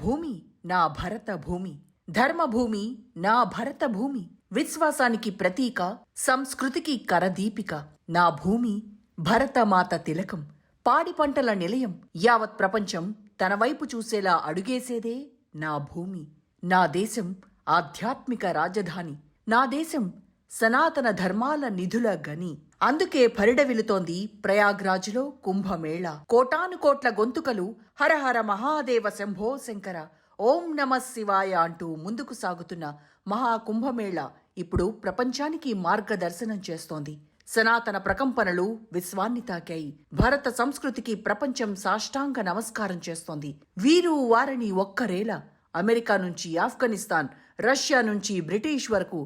భూమి నా భరత భూమి, ధర్మభూమి నా భరత భూమి, విశ్వాసానికి ప్రతీక, సంస్కృతికి కరదీపిక. నా భూమి భరతమాత తిలకం, పాడి పంటల నిలయం. యావత్ ప్రపంచం తన వైపు చూసేలా అడుగేసేదే నా భూమి. నా దేశం ఆధ్యాత్మిక రాజధాని, నా దేశం సనాతన ధర్మాల నిధుల గని. అందుకే పరిడవిలుతోంది ప్రయాగ్రాజ్లో కుంభమేళా. కోటాను కోట్ల గొంతుకలు హరహర మహాదేవ శంభో శంకర, ఓం నమ శివాయ అంటూ ముందుకు సాగుతున్న మహాకుంభమేళా ఇప్పుడు ప్రపంచానికి మార్గదర్శనం చేస్తోంది. సనాతన ప్రకంపనలు విశ్వాన్ని తాకాయి. భారత సంస్కృతికి ప్రపంచం సాష్టాంగ నమస్కారం చేస్తోంది. వీరు వారిని ఒక్కరేలా అమెరికా నుంచి ఆఫ్ఘనిస్తాన్, రష్యా నుంచి బ్రిటిష్ వరకు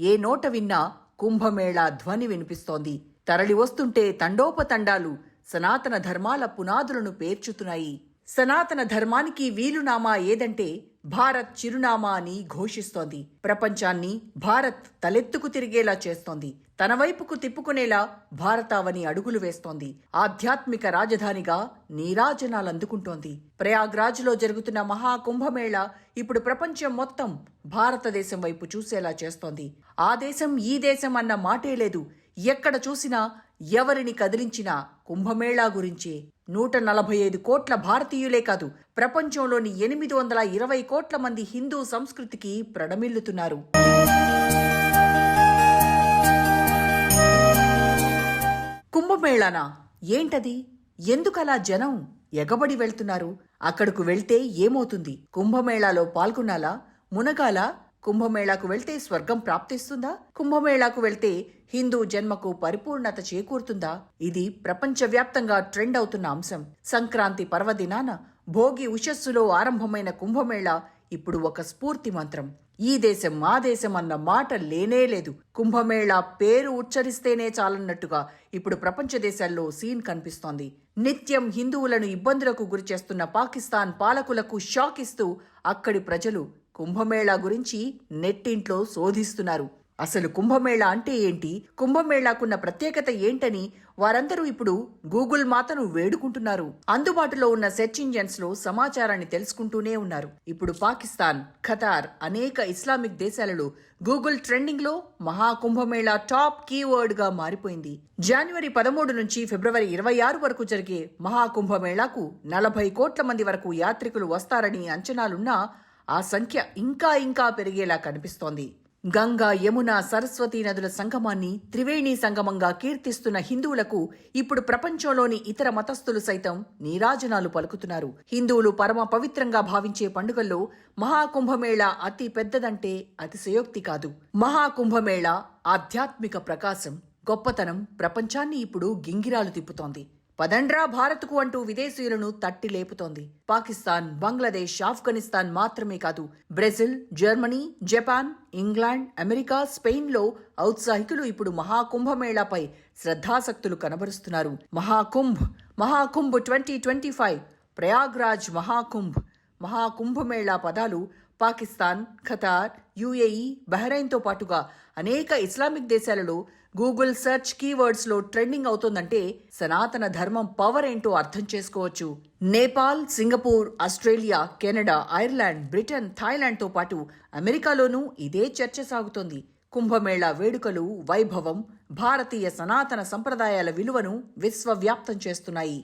ఏ నోట విన్నా కుంభమేళా ధ్వని వినిపిస్తోంది. తరలి వస్తుంటే తండోపతండాలు సనాతన ధర్మాల పునాదులను పేర్చుతున్నాయి. సనాతన ధర్మానికి వీలునామా ఏదంటే భారత్ చిరునామా అని ఘోషిస్తోంది. ప్రపంచాన్ని భారత్ తలెత్తుకు తిరిగేలా చేస్తోంది. తన వైపుకు తిప్పుకునేలా భారతావని అడుగులు వేస్తోంది. ఆధ్యాత్మిక రాజధానిగా నీరాజనాలందుకుంటోంది. ప్రయాగ్రాజ్లో జరుగుతున్న మహాకుంభమేళా ఇప్పుడు ప్రపంచం మొత్తం భారతదేశం వైపు చూసేలా చేస్తోంది. ఆ దేశం ఈ దేశం అన్న మాటే లేదు. ఎక్కడ చూసినా ఎవరిని కదిలించినా కుంభమేళా గురించే. 145 కోట్ల భారతీయులే కాదు, ప్రపంచంలోని 820 కోట్ల మంది హిందూ సంస్కృతికి ప్రణమిల్లుతున్నారు. కుంభమేళానా ఏంటది? ఎందుకలా జనం ఎగబడి వెళ్తున్నారు? అక్కడకు వెళ్తే ఏమవుతుంది? కుంభమేళాలో పాల్గొనాలా? మునగాలా? కుంభమేళాకు వెళ్తే స్వర్గం ప్రాప్తిస్తుందా? కుంభమేళాకు వెళ్తే హిందూ జన్మకు పరిపూర్ణత చేకూరుతుందా? ఇది ప్రపంచవ్యాప్తంగా ట్రెండ్ అవుతున్న అంశం. సంక్రాంతి పర్వదినాన భోగి ఉషస్సులో ఆరంభమైన కుంభమేళా ఇప్పుడు ఒక స్ఫూర్తి మంత్రం. ఈ దేశం మా దేశం అన్న మాట లేనే లేదు. కుంభమేళా పేరు ఉచ్చరిస్తేనే చాలన్నట్టుగా ఇప్పుడు ప్రపంచ దేశాల్లో సీన్ కనిపిస్తోంది. నిత్యం హిందువులను ఇబ్బందులకు గురిచేస్తున్న పాకిస్తాన్ పాలకులకు షాక్ ఇస్తూ అక్కడి ప్రజలు కుంభమేళా గురించి నెట్టింట్లో శోధిస్తున్నారు. అసలు కుంభమేళా అంటే ఏంటి, కుంభమేళాకున్న ప్రత్యేకత ఏంటని వారందరూ ఇప్పుడు గూగుల్ మాతను వేడుకుంటున్నారు. అందుబాటులో ఉన్న సెర్చ్ ఇంజన్స్ లో సమాచారాన్ని తెలుసుకుంటూనే ఉన్నారు. ఇప్పుడు పాకిస్తాన్, ఖతార్, అనేక ఇస్లామిక్ దేశాలలో గూగుల్ ట్రెండింగ్ లో మహాకుంభమేళా టాప్ కీవర్డ్ గా మారిపోయింది. జనవరి 13 నుంచి ఫిబ్రవరి 26 వరకు జరిగే మహాకుంభమేళాకు 40 కోట్ల మంది వరకు యాత్రికులు వస్తారని అంచనాలున్నా ఆ సంఖ్య ఇంకా పెరిగేలా కనిపిస్తోంది. గంగా, యమున, సరస్వతీ నదుల సంగమాన్ని త్రివేణి సంగమంగా కీర్తిస్తున్న హిందువులకు ఇప్పుడు ప్రపంచంలోని ఇతర మతస్థులు సైతం నీరాజనాలు పలుకుతున్నారు. హిందువులు పరమ పవిత్రంగా భావించే పండుగల్లో మహాకుంభమేళా అతి పెద్దదంటే అతిశయోక్తి కాదు. మహాకుంభమేళా ఆధ్యాత్మిక ప్రకాశం, గొప్పతనం ప్రపంచాన్ని ఇప్పుడు గింగిరాలు తిప్పుతోంది. పదండ్రా భారత్కు అంటూ విదేశీయులను తట్టి లేపుతోంది. పాకిస్తాన్, బంగ్లాదేశ్, ఆఫ్ఘనిస్తాన్ మాత్రమే కాదు, Brazil, Germany, Japan, England, America, స్పెయిన్లో ఔత్సాహికులు ఇప్పుడు మహాకుంభమేళాపై శ్రద్ధాసక్తులు కనబరుస్తున్నారు. మహాకుంభ్ 2025, ప్రయాగ్రాజ్ మహాకుంభమేళా పదాలు పాకిస్తాన్, ఖతార్, యుఏఈ, బహ్రెయిన్తో పాటుగా అనేక ఇస్లామిక్ దేశాలలో గూగుల్ సెర్చ్ కీవర్డ్స్ లో ట్రెండింగ్ అవుతోందంటే సనాతన ధర్మం పవర్ ఏంటో అర్థం చేసుకోవచ్చు. Nepal, Singapore, Australia, Canada, Ireland, Britain, Thailand తో పాటు అమెరికాలోనూ ఇదే చర్చ సాగుతోంది. కుంభమేళా వేడుకలు, వైభవం భారతీయ సనాతన సంప్రదాయాల విలువను విశ్వవ్యాప్తం చేస్తున్నాయి.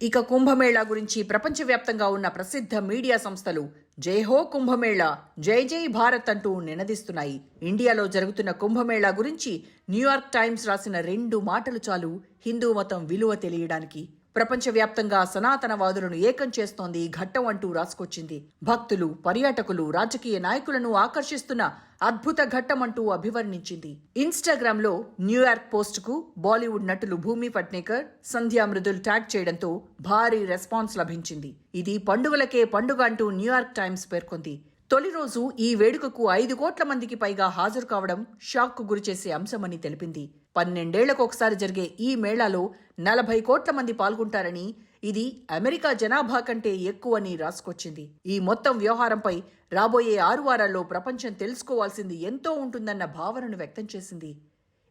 ఇక కుంభమేళా గురించి ప్రపంచవ్యాప్తంగా ఉన్న ప్రసిద్ధ మీడియా సంస్థలు జై హో కుంభమేళా, జై జై భారత్ అంటూ నినదిస్తున్నాయి. ఇండియాలో జరుగుతున్న కుంభమేళా గురించి న్యూయార్క్ టైమ్స్ రాసిన 2 మాటలు చాలు హిందూ మతం విలువ తెలియడానికి. ప్రపంచవ్యాప్తంగా సనాతనవాదులను ఏకం చేస్తోంది ఘట్టం అంటూ రాసుకొచ్చింది. భక్తులు, పర్యాటకులు, రాజకీయ నాయకులను ఆకర్షిస్తున్న అద్భుత ఘట్టం అంటూ అభివర్ణించింది. ఇన్స్టాగ్రామ్ లో న్యూయార్క్ పోస్ట్ కు బాలీవుడ్ నటులు భూమి పట్నేకర్, సంధ్యా మృదుల్ ట్యాగ్ చేయడంతో భారీ రెస్పాన్స్ లభించింది. ఇది పండుగలకే పండుగ అంటూ న్యూయార్క్ టైమ్స్ పేర్కొంది. తొలి రోజు ఈ వేడుకకు 5 కోట్ల మందికి పైగా హాజరు కావడం షాక్ కు గురిచేసే అంశమని తెలిపింది. 12 ఏళ్లకు ఒకసారి జరిగే ఈ మేళాలో 40 కోట్ల మంది పాల్గొంటారని, ఇది అమెరికా జనాభా కంటే ఎక్కువని రాసుకొచ్చింది. ఈ మొత్తం వ్యవహారంపై రాబోయే 6 వారాల్లో ప్రపంచం తెలుసుకోవాల్సింది ఎంతో ఉంటుందన్న భావనను వ్యక్తం చేసింది.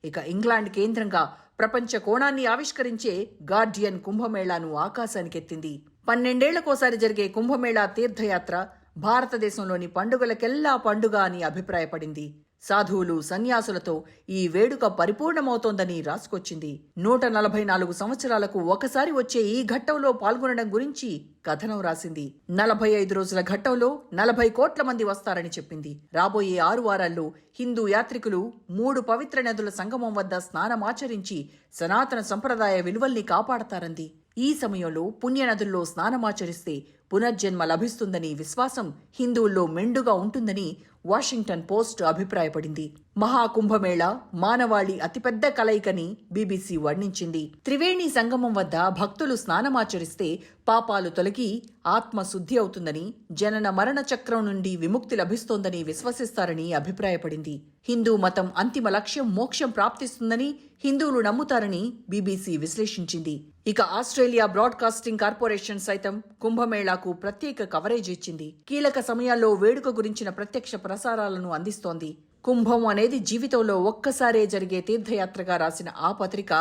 ఇక ఇంగ్లాండ్ కేంద్రంగా ప్రపంచ కోణాన్ని ఆవిష్కరించే గార్డియన్ కుంభమేళాను ఆకాశానికెత్తింది. 12 ఏళ్లకోసారి జరిగే కుంభమేళా తీర్థయాత్ర భారతదేశంలోని పండుగలకెల్లా పండుగ అని అభిప్రాయపడింది. సాధువులు, సన్యాసులతో ఈ వేడుక పరిపూర్ణమవుతోందని రాసుకొచ్చింది. 144 సంవత్సరాలకు ఒకసారి వచ్చే ఈ ఘట్టంలో పాల్గొనడం గురించి కథనం రాసింది. 45 రోజుల ఘట్టంలో 40 కోట్ల మంది వస్తారని చెప్పింది. రాబోయే 6 వారాల్లో హిందూ యాత్రికులు 3 పవిత్ర నదుల సంగమం వద్ద స్నానమాచరించి సనాతన సంప్రదాయ విలువల్ని కాపాడతారంది. ఈ సమయంలో పుణ్యనదుల్లో స్నానమాచరిస్తే పునర్జన్మ లభిస్తుందని విశ్వాసం హిందువుల్లో మెండుగా ఉంటుందని వాషింగ్టన్ పోస్ట్ అభిప్రాయపడింది. మహాకుంభమేళా మానవాళి అతిపెద్ద కలయికని బీబీసీ వర్ణించింది. త్రివేణి సంగమం వద్ద భక్తులు స్నానమాచరిస్తే పాపాలు తొలగి ఆత్మశుద్ధి అవుతుందని, జనన మరణ చక్రం నుండి విముక్తి లభిస్తోందని విశ్వసిస్తారని అభిప్రాయపడింది. హిందూ మతం అంతిమ లక్ష్యం మోక్షం ప్రాప్తిస్తుందని హిందువులు నమ్ముతారని బీబీసీ విశ్లేషించింది. ఇక ఆస్ట్రేలియా బ్రాడ్కాస్టింగ్ కార్పొరేషన్ సైతం కుంభమేళాకు ప్రత్యేక కవరేజ్ ఇచ్చింది. కీలక సమయాల్లో వేడుక గురించిన ప్రత్యక్ష ప్రసారాలను అందిస్తోంది. కుంభం అనేది జీవితంలో ఒక్కసారే జరిగే తీర్థయాత్రగా రాసిన ఆ పత్రిక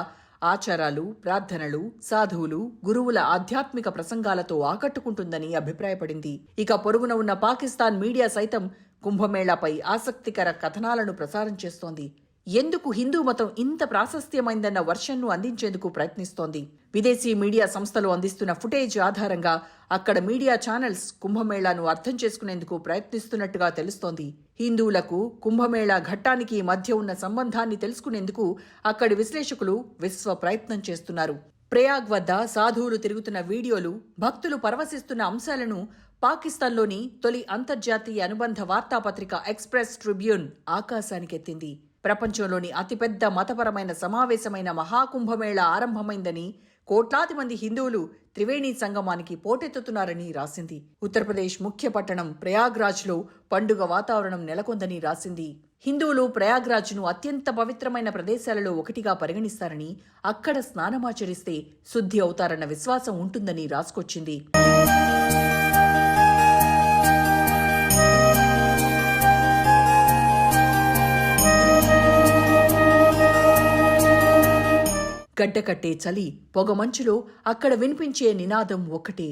ఆచారాలు, ప్రార్థనలు, సాధువులు, గురువుల ఆధ్యాత్మిక ప్రసంగాలతో ఆకట్టుకుంటుందని అభిప్రాయపడింది. ఇక పొరుగున ఉన్న పాకిస్తాన్ మీడియా సైతం కుంభమేళాపై ఆసక్తికర కథనాలను ప్రసారం చేస్తోంది. ఎందుకు హిందూ మతం ఇంత ప్రాశస్త్యమైందన్న వర్షన్ను అందించేందుకు ప్రయత్నిస్తోంది. విదేశీ మీడియా సంస్థలు అందిస్తున్న ఫుటేజ్ ఆధారంగా అక్కడ మీడియా ఛానల్స్ కుంభమేళాను అర్థం చేసుకునేందుకు ప్రయత్నిస్తున్నట్టుగా తెలుస్తోంది. హిందువులకు కుంభమేళా ఘట్టానికి మధ్య ఉన్న సంబంధాన్ని తెలుసుకునేందుకు అక్కడి విశ్లేషకులు విశ్వ ప్రయత్నం చేస్తున్నారు. ప్రయాగ్ వద్ద సాధువులు తిరుగుతున్న వీడియోలు, భక్తులు పరవశిస్తున్న అంశాలను పాకిస్తాన్లోని తొలి అంతర్జాతీయ అనుబంధ వార్తాపత్రిక ఎక్స్ప్రెస్ ట్రిబ్యూన్ ఆకాశానికెత్తింది. ప్రపంచంలోని అతిపెద్ద మతపరమైన సమావేశమైన మహాకుంభమేళా ఆరంభమైందని, కోట్లాది మంది హిందువులు త్రివేణి సంగమానికి పోటెత్తుతున్నారని రాసింది. ఉత్తరప్రదేశ్ ముఖ్య పట్టణం ప్రయాగ్రాజ్లో పండుగ వాతావరణం నెలకొందని రాసింది. హిందువులు ప్రయాగ్రాజ్ను అత్యంత పవిత్రమైన ప్రదేశాలలో ఒకటిగా పరిగణిస్తారని, అక్కడ స్నానమాచరిస్తే శుద్ధి అవుతారన్న విశ్వాసం ఉంటుందని రాసుకొచ్చింది. గడ్డకట్టే చలి, పొగమంచులో అక్కడ వినిపించే నినాదం ఒక్కటే,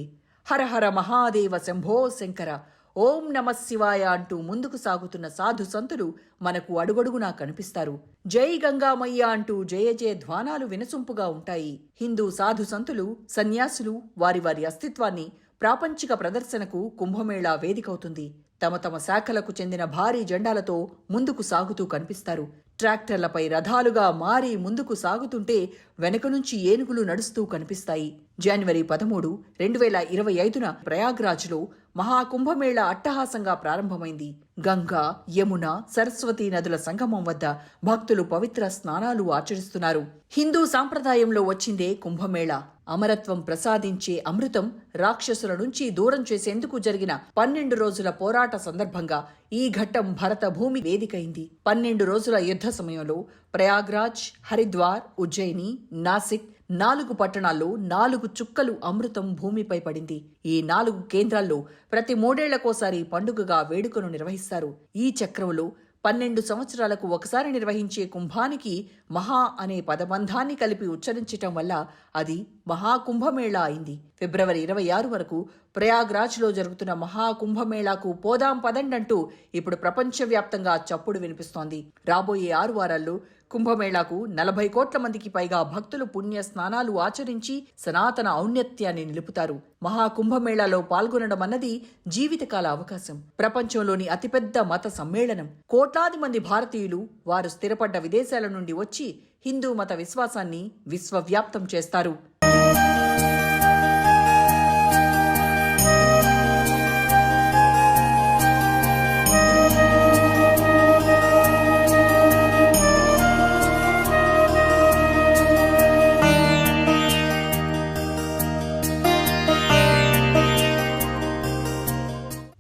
హరహర మహాదేవ శంభో శంకర, ఓం నమ శివాయ అంటూ ముందుకు సాగుతున్న సాధు సంతులు మనకు అడుగడుగునా కనిపిస్తారు. జై గంగామయ్య అంటూ జయ జయ ధ్వానాలు వినసొంపుగా ఉంటాయి. హిందూ సాధు సంతులు, సన్యాసులు వారి వారి అస్తిత్వాన్ని ప్రాపంచిక ప్రదర్శనకు కుంభమేళా వేదికవుతుంది. తమ తమ శాఖలకు చెందిన భారీ జెండాలతో ముందుకు సాగుతూ కనిపిస్తారు. ట్రాక్టర్లపై రథాలుగా మారి ముందుకు సాగుతుంటే వెనక నుంచి ఏనుగులు నడుస్తూ కనిపిస్తాయి. జనవరి 13, 2025న ప్రయాగ్రాజ్లో మహాకుంభమేళా అట్టహాసంగా ప్రారంభమైంది. గంగా, యమున, సరస్వతి నదుల సంగమం వద్ద భక్తులు పవిత్ర స్నానాలు ఆచరిస్తున్నారు. హిందూ సాంప్రదాయంలో వచ్చిందే కుంభమేళా. అమరత్వం ప్రసాదించే అమృతం రాక్షసుల నుంచి దూరం చేసేందుకు జరిగిన 12 రోజుల పోరాట సందర్భంగా ఈ ఘట్టం భరత భూమి వేదికైంది. 12 రోజుల యుద్ధ సమయంలో ప్రయాగ్రాజ్, హరిద్వార్, ఉజ్జయిని, నాసిక్ 4 పట్టణాల్లో 4 చుక్కలు అమృతం భూమిపై పడింది. ఈ 4 కేంద్రాల్లో ప్రతి 3 ఏళ్లకోసారి పండుగగా వేడుకను నిర్వహిస్తారు. ఈ చక్రంలో 12 సంవత్సరాలకు ఒకసారి నిర్వహించే కుంభానికి మహా అనే పదబంధాన్ని కలిపి ఉచ్చరించటం వల్ల అది మహాకుంభమేళా అయింది. ఫిబ్రవరి 26 వరకు ప్రయాగ్రాజ్లో జరుగుతున్న మహాకుంభమేళాకు పోదాం పదండంటూ ఇప్పుడు ప్రపంచవ్యాప్తంగా చప్పుడు వినిపిస్తోంది. రాబోయే 6 వారాల్లో కుంభమేళాకు 40 కోట్ల మందికి పైగా భక్తులు పుణ్య స్నానాలు ఆచరించి సనాతన ఔన్నత్యాన్ని నిలుపుతారు. మహాకుంభమేళాలో పాల్గొనడం అన్నది జీవితకాల అవకాశం. ప్రపంచంలోని అతిపెద్ద మత సమ్మేళనం. కోట్లాది మంది భారతీయులు వారు స్థిరపడ్డ విదేశాల నుండి వచ్చి హిందూ మత విశ్వాసాన్ని విశ్వవ్యాప్తం చేస్తారు.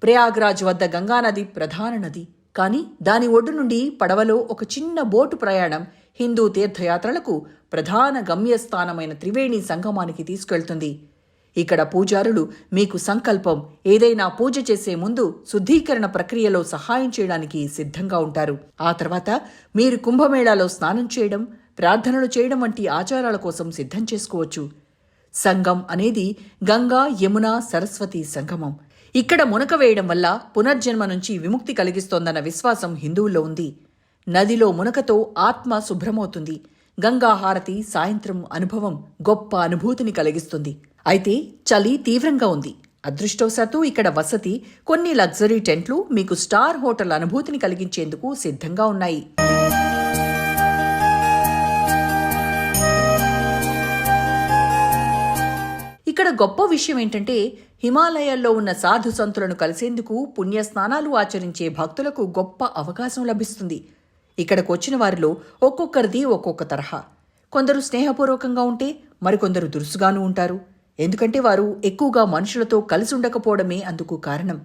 ప్రయాగ్రాజ్ వద్ద గంగానది ప్రధాన నది. కానీ దాని ఒడ్డు నుండి పడవలో ఒక చిన్న బోటు ప్రయాణం హిందూ తీర్థయాత్రలకు ప్రధాన గమ్యస్థానమైన త్రివేణి సంగమానికి తీసుకెళ్తుంది. ఇక్కడ పూజారులు మీకు సంకల్పం, ఏదైనా పూజ చేసే ముందు శుద్ధీకరణ ప్రక్రియలో సహాయం చేయడానికి సిద్ధంగా ఉంటారు. ఆ తర్వాత మీరు కుంభమేళాలో స్నానం చేయడం, ప్రార్థనలు చేయడం వంటి ఆచారాల కోసం సిద్ధం చేసుకోవచ్చు. సంగం అనేది గంగా, యమున, సరస్వతి సంగమం. ఇక్కడ మునక వేయడం వల్ల పునర్జన్మ నుంచి విముక్తి కలిగిస్తోందన్న విశ్వాసం హిందువుల్లో ఉంది. నదిలో మునకతో ఆత్మ శుభ్రమవుతుంది. గంగా హారతి సాయంత్రం అనుభవం గొప్ప అనుభూతిని కలిగిస్తుంది. అయితే చలి తీవ్రంగా ఉంది. అదృష్టవశాత్తు ఇక్కడ వసతి, కొన్ని లగ్జరీ టెంట్లు మీకు స్టార్ హోటల్ అనుభూతిని కలిగించేందుకు సిద్ధంగా ఉన్నాయి. ఇక్కడ గొప్ప విషయం ఏంటంటే, హిమాలయాల్లో ఉన్న సాధు సంతులను కలిసేందుకు పుణ్యస్నానాలు ఆచరించే భక్తులకు గొప్ప అవకాశం లభిస్తుంది. ఇక్కడకు వచ్చిన వారిలో ఒక్కొక్కరిది ఒక్కొక్క తరహా. కొందరు స్నేహపూర్వకంగా ఉంటే మరికొందరు దురుసుగానూ ఉంటారు. ఎందుకంటే వారు ఎక్కువగా మనుషులతో కలిసి ఉండకపోవడమే అందుకు కారణం.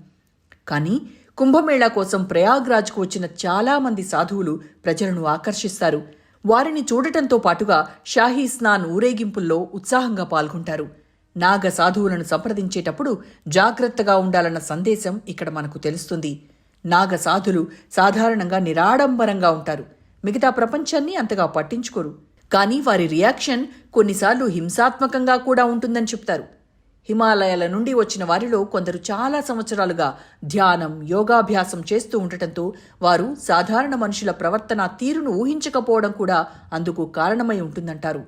కానీ కుంభమేళా కోసం ప్రయాగ్రాజ్కు వచ్చిన చాలామంది సాధువులు ప్రజలను ఆకర్షిస్తారు. వారిని చూడటంతో పాటుగా షాహీ స్నాన్ ఊరేగింపుల్లో ఉత్సాహంగా పాల్గొంటారు. నాగ సాధువులను సంప్రదించేటప్పుడు జాగ్రత్తగా ఉండాలన్న సందేశం ఇక్కడ మనకు తెలుస్తుంది. నాగ సాధులు సాధారణంగా నిరాడంబరంగా ఉంటారు. మిగతా ప్రపంచాన్ని అంతగా పట్టించుకోరు. కానీ వారి రియాక్షన్ కొన్నిసార్లు హింసాత్మకంగా కూడా ఉంటుందని చెప్తారు. హిమాలయాల నుండి వచ్చిన వారిలో కొందరు చాలా సంవత్సరాలుగా ధ్యానం, యోగాభ్యాసం చేస్తూ ఉండటంతో వారు సాధారణ మనుషుల ప్రవర్తన తీరును ఊహించకపోవడం కూడా అందుకు కారణమై ఉంటుందంటారు.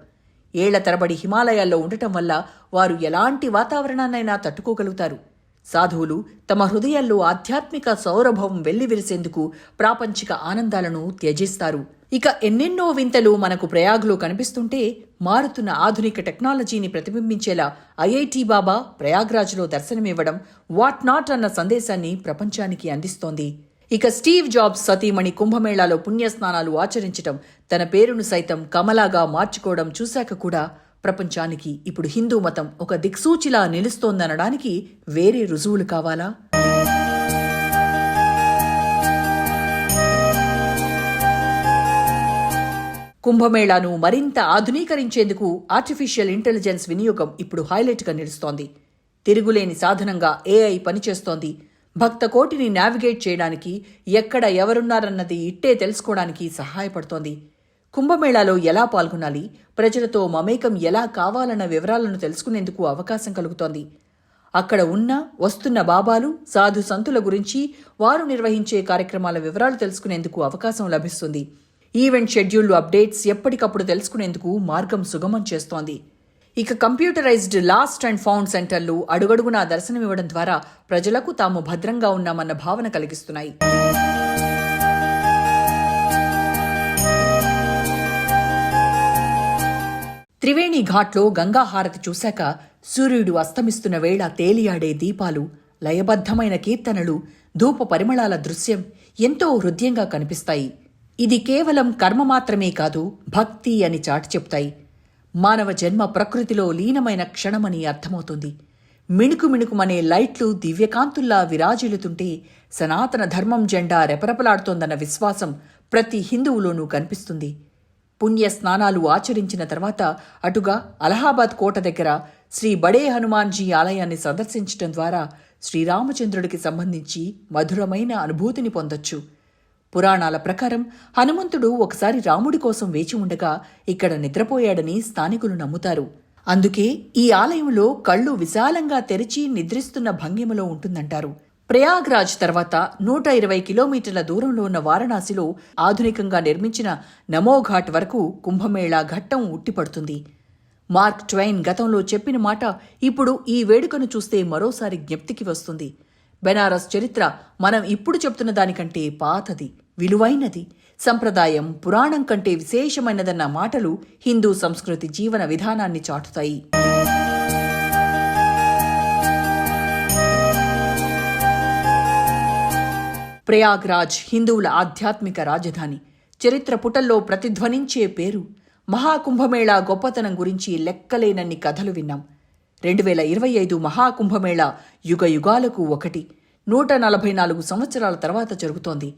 ఏళ్ల తరబడి హిమాలయాల్లో ఉండటం వల్ల వారు ఎలాంటి వాతావరణాన్నైనా తట్టుకోగలుగుతారు. సాధువులు తమ హృదయాల్లో ఆధ్యాత్మిక సౌరభం వెల్లివిరిసేందుకు ప్రాపంచిక ఆనందాలను త్యజిస్తారు. ఇక ఎన్నెన్నో వింతలు మనకు ప్రయాగ్లో కనిపిస్తుంటే, మారుతున్న ఆధునిక టెక్నాలజీని ప్రతిబింబించేలా ఐఐటి బాబా ప్రయాగ్రాజ్లో దర్శనమివ్వడం వాట్ నాట్ అన్న సందేశాన్ని ప్రపంచానికి అందిస్తోంది. ఇక స్టీవ్ జాబ్స్ సతీమణి కుంభమేళాలో పుణ్యస్నానాలు ఆచరించటం, తన పేరును సైతం కమలాగా మార్చుకోవడం చూశాక కూడా ప్రపంచానికి ఇప్పుడు హిందూ మతం ఒక దిక్సూచిలా నిలుస్తోందనడానికి వేరే రుజువులు కావాలా? కుంభమేళాను మరింత ఆధునీకరించేందుకు ఆర్టిఫిషియల్ ఇంటెలిజెన్స్ వినియోగం ఇప్పుడు హైలైట్గా నిలుస్తోంది. తిరుగులేని సాధనంగా ఏఐ పనిచేస్తోంది. భక్త కోటిని నావిగేట్ చేయడానికి, ఎక్కడ ఎవరున్నారన్నది ఇట్టే తెలుసుకోవడానికి సహాయపడుతోంది. కుంభమేళాలో ఎలా పాల్గొనాలి, ప్రజలతో మమేకం ఎలా కావాలన్న వివరాలను తెలుసుకునేందుకు అవకాశం కలుగుతోంది. అక్కడ వస్తున్న బాబాలు, సాధు సంతుల గురించి, వారు నిర్వహించే కార్యక్రమాల వివరాలు తెలుసుకునేందుకు అవకాశం లభిస్తుంది. ఈవెంట్ షెడ్యూళ్లు, అప్డేట్స్ ఎప్పటికప్పుడు తెలుసుకునేందుకు మార్గం సుగమం చేస్తోంది. ఇక కంప్యూటరైజ్డ్ లాస్ట్ అండ్ ఫౌండ్ సెంటర్లు అడుగడుగునా దర్శనమివ్వడం ద్వారా ప్రజలకు తాము భద్రంగా ఉన్నామన్న భావన కలిగిస్తున్నాయి. త్రివేణి ఘాట్లో గంగా హారతి చూశాక సూర్యుడు అస్తమిస్తున్న వేళ తేలియాడే దీపాలు, లయబద్ధమైన కీర్తనలు, ధూప పరిమళాల దృశ్యం ఎంతో హృదయంగా కనిపిస్తాయి. ఇది కేవలం కర్మ మాత్రమే కాదు, భక్తి అని చాటి చెప్తాయి. మానవ జన్మ ప్రకృతిలో లీనమైన క్షణమని అర్థమవుతుంది. మిణుకు మిణుకుమనే లైట్లు దివ్యకాంతుల్లా విరాజిల్లుతుంటే సనాతన ధర్మం జెండా రెపరెపలాడుతోందన్న విశ్వాసం ప్రతి హిందువులోనూ కనిపిస్తుంది. పుణ్య స్నానాలు ఆచరించిన తర్వాత అటుగా అలహాబాద్ కోట దగ్గర శ్రీ బడే హనుమాన్జీ ఆలయాన్ని సందర్శించడం ద్వారా శ్రీరామచంద్రుడికి సంబంధించి మధురమైన అనుభూతిని పొందొచ్చు. పురాణాల ప్రకారం హనుమంతుడు ఒకసారి రాముడి కోసం వేచి ఉండగా ఇక్కడ నిద్రపోయాడని స్థానికులు నమ్ముతారు. అందుకే ఈ ఆలయంలో కళ్ళు విశాలంగా తెరిచి నిద్రిస్తున్న భంగిమలో ఉంటుందంటారు. ప్రయాగ్రాజ్ తర్వాత 120 కిలోమీటర్ల దూరంలో ఉన్న వారణాసిలో ఆధునికంగా నిర్మించిన నమోఘాట్ వరకు కుంభమేళా ఘట్టం ఉట్టిపడుతుంది. మార్క్ ట్వైన్ గతంలో చెప్పిన మాట ఇప్పుడు ఈ వేడుకను చూస్తే మరోసారి జ్ఞప్తికి వస్తుంది. బెనారస్ చరిత్ర మనం ఇప్పుడు చెప్తున్న దానికంటే పాతది, విలువైనది, సంప్రదాయం, పురాణం కంటే విశేషమైనదన్న మాటలు హిందూ సంస్కృతి జీవన విధానాన్ని చాటుతాయి. ప్రయాగ్రాజ్ హిందువుల ఆధ్యాత్మిక రాజధాని. చరిత్ర పుటల్లో ప్రతిధ్వనించే పేరు. మహాకుంభమేళా గొప్పతనం గురించి లెక్కలేనన్ని కథలు విన్నాం. 2025 మహాకుంభమేళా యుగ యుగాలకు ఒకటి, 144 సంవత్సరాల తర్వాత జరుగుతోంది.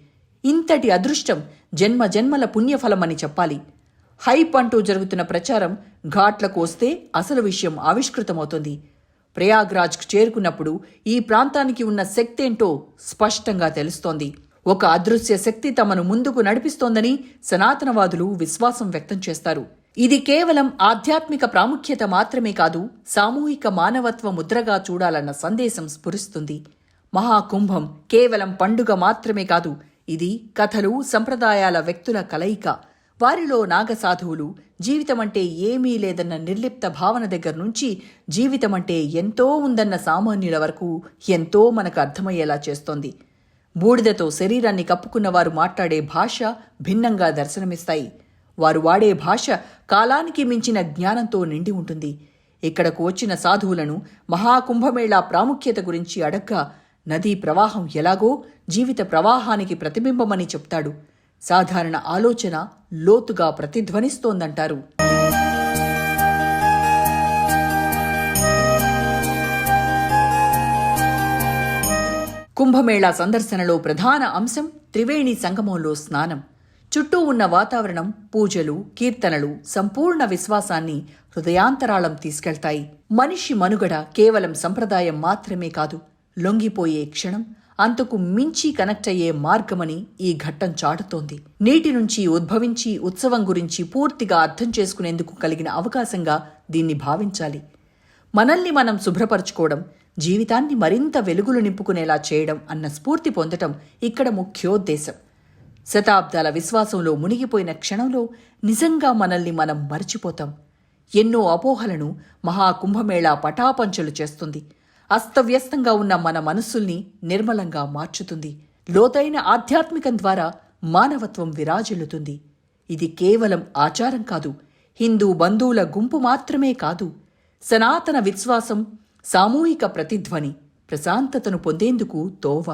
ఇంతటి అదృష్టం జన్మ జన్మల పుణ్యఫలమని చెప్పాలి. హైప్ అంటూ జరుగుతున్న ప్రచారం ఘాట్లకు వస్తే అసలు విషయం ఆవిష్కృతమవుతుంది. ప్రయాగ్రాజ్కు చేరుకున్నప్పుడు ఈ ప్రాంతానికి ఉన్న శక్తి ఏంటో స్పష్టంగా తెలుస్తోంది. ఒక అదృశ్య శక్తి తమను ముందుకు నడిపిస్తోందని సనాతనవాదులు విశ్వాసం వ్యక్తం చేస్తారు. ఇది కేవలం ఆధ్యాత్మిక ప్రాముఖ్యత మాత్రమే కాదు, సామూహిక మానవత్వ ముద్రగా చూడాలన్న సందేశం స్ఫురిస్తుంది. మహాకుంభం కేవలం పండుగ మాత్రమే కాదు, ఇది కథలు, సంప్రదాయాల వ్యక్తుల కలయిక. వారిలో నాగసాధువులు జీవితమంటే ఏమీ లేదన్న నిర్లిప్త భావన దగ్గర నుంచి జీవితమంటే ఎంతో ఉందన్న సామాన్యుల వరకు ఎంతో మనకు అర్థమయ్యేలా చేస్తోంది. బూడిదతో శరీరాన్ని కప్పుకున్న వారు మాట్లాడే భాష భిన్నంగా దర్శనమిస్తాయి. వారు వాడే భాష కాలానికి మించిన జ్ఞానంతో నిండి ఉంటుంది. ఇక్కడకు వచ్చిన సాధువులను మహాకుంభమేళా ప్రాముఖ్యత గురించి అడగ్గా నదీ ప్రవాహం ఎలాగో జీవిత ప్రవాహానికి ప్రతిబింబమని చెప్తాడు. సాధారణ ఆలోచన లోతుగా ప్రతిధ్వనిస్తోందంటారు. కుంభమేళా సందర్శనలో ప్రధాన అంశం త్రివేణి సంగమంలో స్నానం. చుట్టూ ఉన్న వాతావరణం, పూజలు, కీర్తనలు సంపూర్ణ విశ్వాసాన్ని హృదయాంతరాళం తీసుకెళ్తాయి. మనిషి మనుగడ కేవలం సంప్రదాయం మాత్రమే కాదు, లొంగిపోయే క్షణం, అంతకు మించి కనెక్ట్ అయ్యే మార్గమని ఈ ఘట్టం చాటుతోంది. నీటి నుంచి ఉద్భవించి ఉత్సవం గురించి పూర్తిగా అర్థం చేసుకునేందుకు కలిగిన అవకాశంగా దీన్ని భావించాలి. మనల్ని మనం శుభ్రపరచుకోవడం, జీవితాన్ని మరింత వెలుగులు నింపుకునేలా చేయడం అన్న స్ఫూర్తి పొందటం ఇక్కడ ముఖ్యోద్దేశం. శతాబ్దాల విశ్వాసంలో మునిగిపోయిన క్షణంలో నిజంగా మనల్ని మనం మర్చిపోతాం. ఎన్నో అపోహలను మహాకుంభమేళా పటాపంచలు చేస్తుంది. అస్తవ్యస్తంగా ఉన్న మన మనస్సుల్ని నిర్మలంగా మార్చుతుంది. లోతైన ఆధ్యాత్మికం ద్వారా మానవత్వం విరాజిల్లుతుంది. ఇది కేవలం ఆచారం కాదు, హిందూ బంధువుల గుంపు మాత్రమే కాదు, సనాతన విశ్వాసం, సామూహిక ప్రతిధ్వని, ప్రశాంతతను పొందేందుకు తోవ.